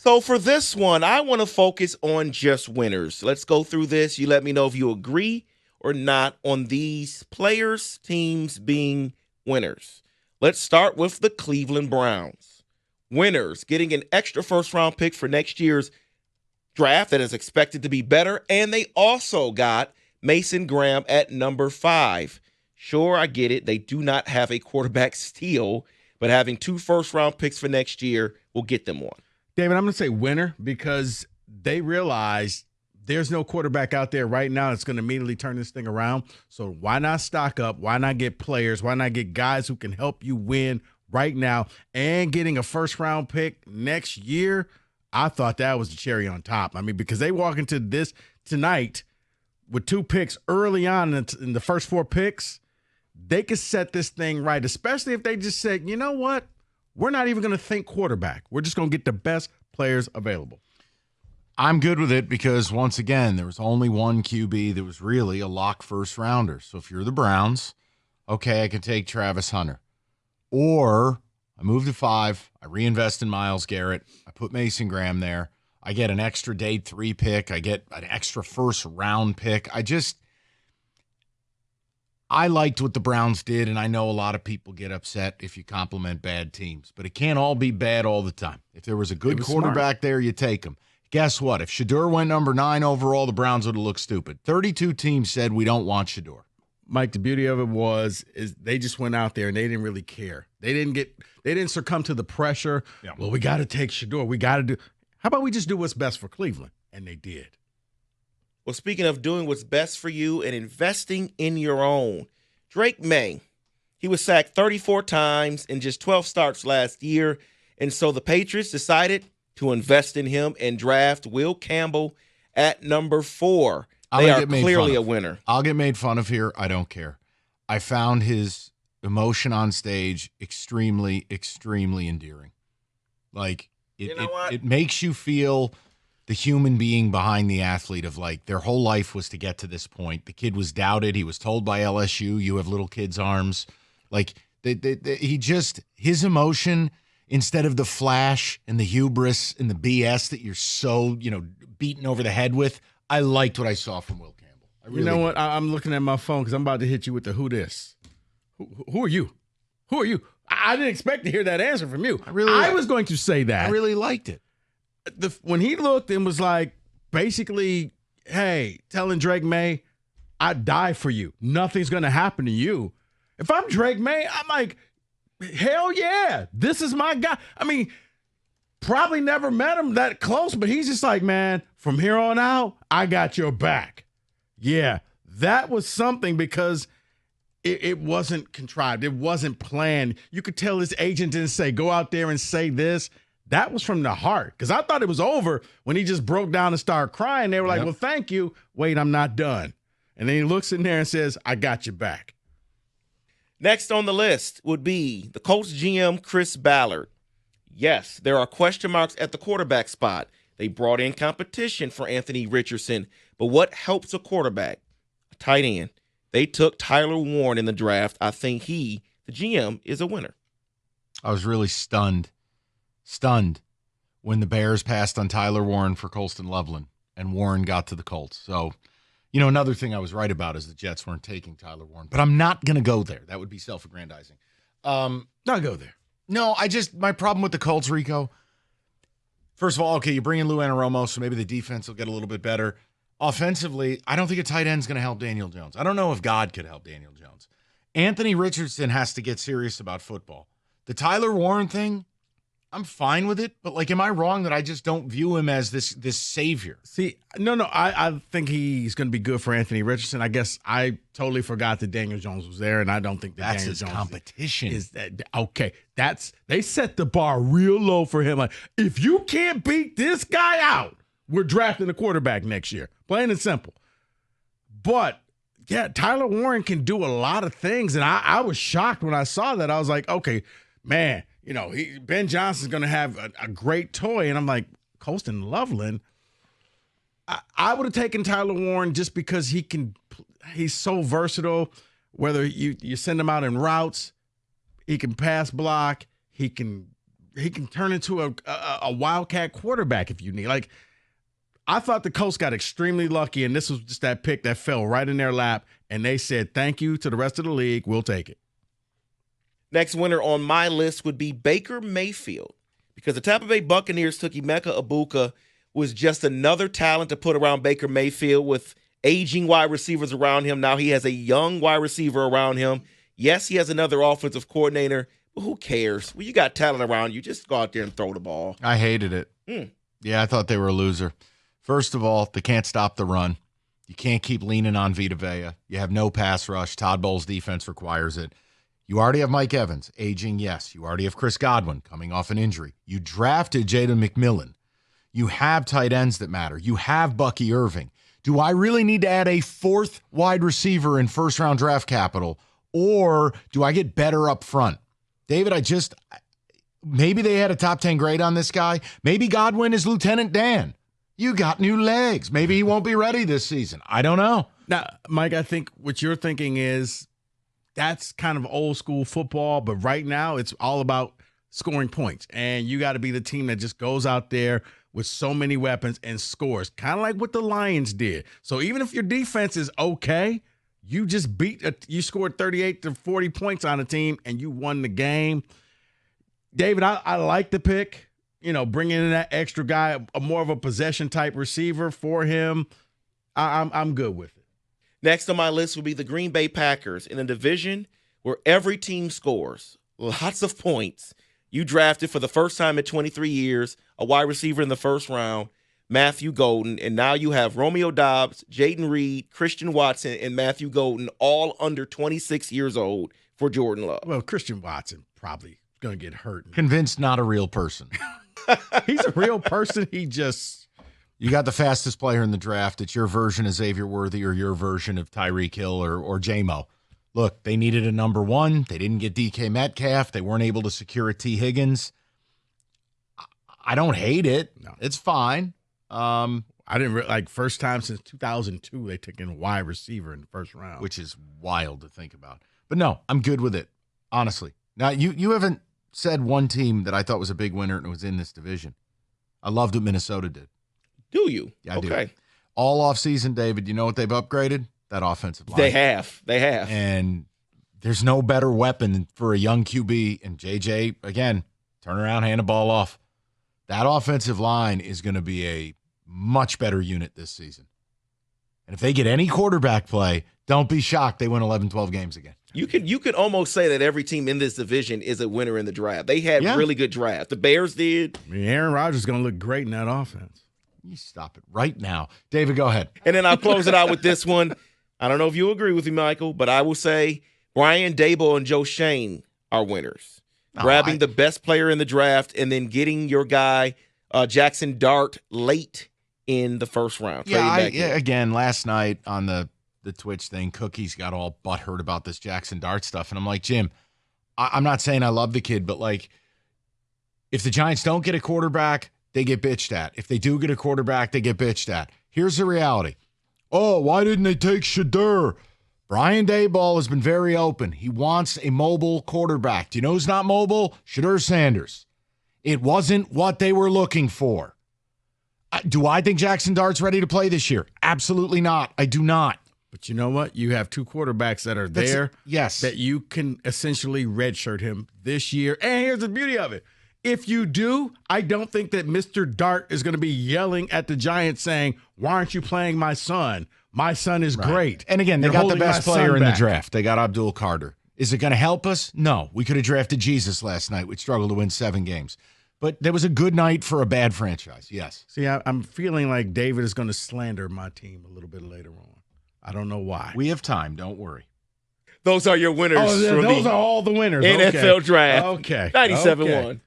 So for this one, I want to focus on just winners. Let's go through this. You let me know if you agree or not on these players, teams being winners. Let's start with the Cleveland Browns. Winners, getting an extra first-round pick for next year's draft that is expected to be better, and they also got Mason Graham at number 5. Sure, I get it. They do not have a quarterback steal, but having 2 first-round picks for next year will get them one. David, I'm going to say winner because they realize there's no quarterback out there right now that's going to immediately turn this thing around. So why not stock up? Why not get players? Why not get guys who can help you win right now? And getting a first-round pick next year, I thought that was the cherry on top. I mean, because they walk into this tonight with 2 picks early on in the first 4 picks, they could set this thing right, especially if they just said, you know what? We're not even going to think quarterback. We're just going to get the best players available. I'm good with it because, once again, there was only one QB that was really a lock first rounder. So if you're the Browns, okay, I can take Travis Hunter. Or I move to 5. I reinvest in Myles Garrett. I put Mason Graham there. I get an extra day 3 pick. I get an extra first round pick. I liked what the Browns did, and I know a lot of people get upset if you compliment bad teams, but it can't all be bad all the time. If there was a good quarterback there, you take him. Guess what? If Shedeur went number 9 overall, the Browns would have looked stupid. 32 teams said we don't want Shedeur. Mike, the beauty of it is they just went out there and they didn't really care. They didn't succumb to the pressure. Yeah. Well, we got to take Shedeur. We got to do. How about we just do what's best for Cleveland? And they did. Well, speaking of doing what's best for you and investing in your own, Drake May, he was sacked 34 times in just 12 starts last year, and so the Patriots decided to invest in him and draft Will Campbell at number 4. They are clearly a winner. I'll get made fun of here. I don't care. I found his emotion on stage extremely, extremely endearing. Like, it makes you feel the human being behind the athlete of, like, their whole life was to get to this point. The kid was doubted. He was told by LSU, you have little kids' arms. Like, his emotion, instead of the flash and the hubris and the BS that you're so, beaten over the head with, I liked what I saw from Will Campbell. You know what? I'm looking at my phone because I'm about to hit you with the who this. Who are you? Who are you? I didn't expect to hear that answer from you. I was going to say that. I really liked it. When he looked and was like, basically, hey, telling Drake May, I'd die for you. Nothing's going to happen to you. If I'm Drake May, I'm like, hell yeah, this is my guy. I mean, probably never met him that close, but he's just like, man, from here on out, I got your back. Yeah, that was something because it wasn't contrived. It wasn't planned. You could tell his agent didn't say, go out there and say this. That was from the heart because I thought it was over when he just broke down and started crying. They were like, well, thank you. Wait, I'm not done. And then he looks in there and says, I got your back. Next on the list would be the Colts GM, Chris Ballard. Yes, there are question marks at the quarterback spot. They brought in competition for Anthony Richardson. But what helps a quarterback? A tight end. They took Tyler Warren in the draft. I think he, the GM, is a winner. I was really stunned when the Bears passed on Tyler Warren for Colston Loveland and Warren got to the Colts. So, another thing I was right about is the Jets weren't taking Tyler Warren. But I'm not going to go there. That would be self-aggrandizing. Not go there. No, my problem with the Colts, Rico, first of all, okay, you bring in Lou Anaromo, so maybe the defense will get a little bit better. Offensively, I don't think a tight end is going to help Daniel Jones. I don't know if God could help Daniel Jones. Anthony Richardson has to get serious about football. The Tyler Warren thing, I'm fine with it, but, like, am I wrong that I just don't view him as this savior? See, no, I think he's going to be good for Anthony Richardson. I guess I totally forgot that Daniel Jones was there, and I don't think that that's Daniel his Jones competition. Is that okay? They set the bar real low for him. Like, if you can't beat this guy out, we're drafting a quarterback next year. Plain and simple. But yeah, Tyler Warren can do a lot of things, and I was shocked when I saw that. I was like, okay, man. Ben Johnson's going to have a great toy. And I'm like, Colston Loveland, I would have taken Tyler Warren just because he's so versatile. Whether you send him out in routes, he can pass block, he can he can turn into a wildcat quarterback if you need. Like, I thought the Colts got extremely lucky, and this was just that pick that fell right in their lap, and they said thank you to the rest of the league. We'll take it. Next winner on my list would be Baker Mayfield, because the Tampa Bay Buccaneers took Emeka Egbuka, who is just another talent to put around Baker Mayfield with aging wide receivers around him. Now he has a young wide receiver around him. Yes, he has another offensive coordinator, but who cares? When you got talent around you, just go out there and throw the ball. I hated it. Yeah, I thought they were a loser. First of all, they can't stop the run. You can't keep leaning on Vita Vea. You have no pass rush. Todd Bowles' defense requires it. You already have Mike Evans, aging, yes. You already have Chris Godwin coming off an injury. You drafted Jaden McMillan. You have tight ends that matter. You have Bucky Irving. Do I really need to add a fourth wide receiver in first-round draft capital, or do I get better up front? David, maybe they had a top 10 grade on this guy. Maybe Godwin is Lieutenant Dan. You got new legs. Maybe he won't be ready this season. I don't know. Now, Mike, I think what you're thinking is that's kind of old school football, but right now it's all about scoring points. And you got to be the team that just goes out there with so many weapons and scores, kind of like what the Lions did. So even if your defense is okay, you just you scored 38 to 40 points on a team and you won the game. David, I like the pick. Bringing in that extra guy, more of a possession type receiver for him. I'm good with it. Next on my list will be the Green Bay Packers in a division where every team scores lots of points. You drafted for the first time in 23 years a wide receiver in the first round, Matthew Golden, and now you have Romeo Doubs, Jaden Reed, Christian Watson, and Matthew Golden, all under 26 years old for Jordan Love. Well, Christian Watson probably going to get hurt. Convinced not a real person. He's a real person. You got the fastest player in the draft. It's your version of Xavier Worthy or your version of Tyreek Hill or J-Mo. Look, they needed a number one. They didn't get DK Metcalf. They weren't able to secure a T. Higgins. I don't hate it. No. It's fine. I didn't first time since 2002 they took in a wide receiver in the first round. Which is wild to think about. But no, I'm good with it, honestly. Now, you haven't said one team that I thought was a big winner and it was in this division. I loved what Minnesota did. Do you? Yeah, I do. Okay. All offseason, David, you know what they've upgraded? That offensive line. They have. And there's no better weapon for a young QB. And JJ, again, turn around, hand the ball off. That offensive line is going to be a much better unit this season. And if they get any quarterback play, don't be shocked they win 11, 12 games again. You could almost say that every team in this division is a winner in the draft. They had really good draft. The Bears did. I mean, Aaron Rodgers is going to look great in that offense. You stop it right now. David, go ahead. And then I'll close it out with this one. I don't know if you agree with me, Michael, but I will say Brian Daboll and Joe Shane are winners. Grabbing the best player in the draft and then getting your guy, Jackson Dart, late in the first round. Again, last night on the Twitch thing, Cookies got all butthurt about this Jackson Dart stuff. And I'm like, Jim, I'm not saying I love the kid, but if the Giants don't get a quarterback, they get bitched at. If they do get a quarterback, they get bitched at. Here's the reality. Oh, why didn't they take Shedeur? Brian Daboll has been very open. He wants a mobile quarterback. Do you know who's not mobile? Shedeur Sanders. It wasn't what they were looking for. Do I think Jackson Dart's ready to play this year? Absolutely not. I do not. But you know what? You have two quarterbacks that are there. Yes. That you can essentially redshirt him this year. And here's the beauty of it. If you do, I don't think that Mr. Dart is going to be yelling at the Giants saying, why aren't you playing my son? My son is great. And again, they got the best player in the draft. They got Abdul Carter. Is it going to help us? No. We could have drafted Jesus last night. We'd struggle to win 7 games. But there was a good night for a bad franchise, yes. See, I'm feeling like David is going to slander my team a little bit later on. I don't know why. We have time. Don't worry. Those are your winners. Those are all the winners. NFL draft. Okay. 97-1.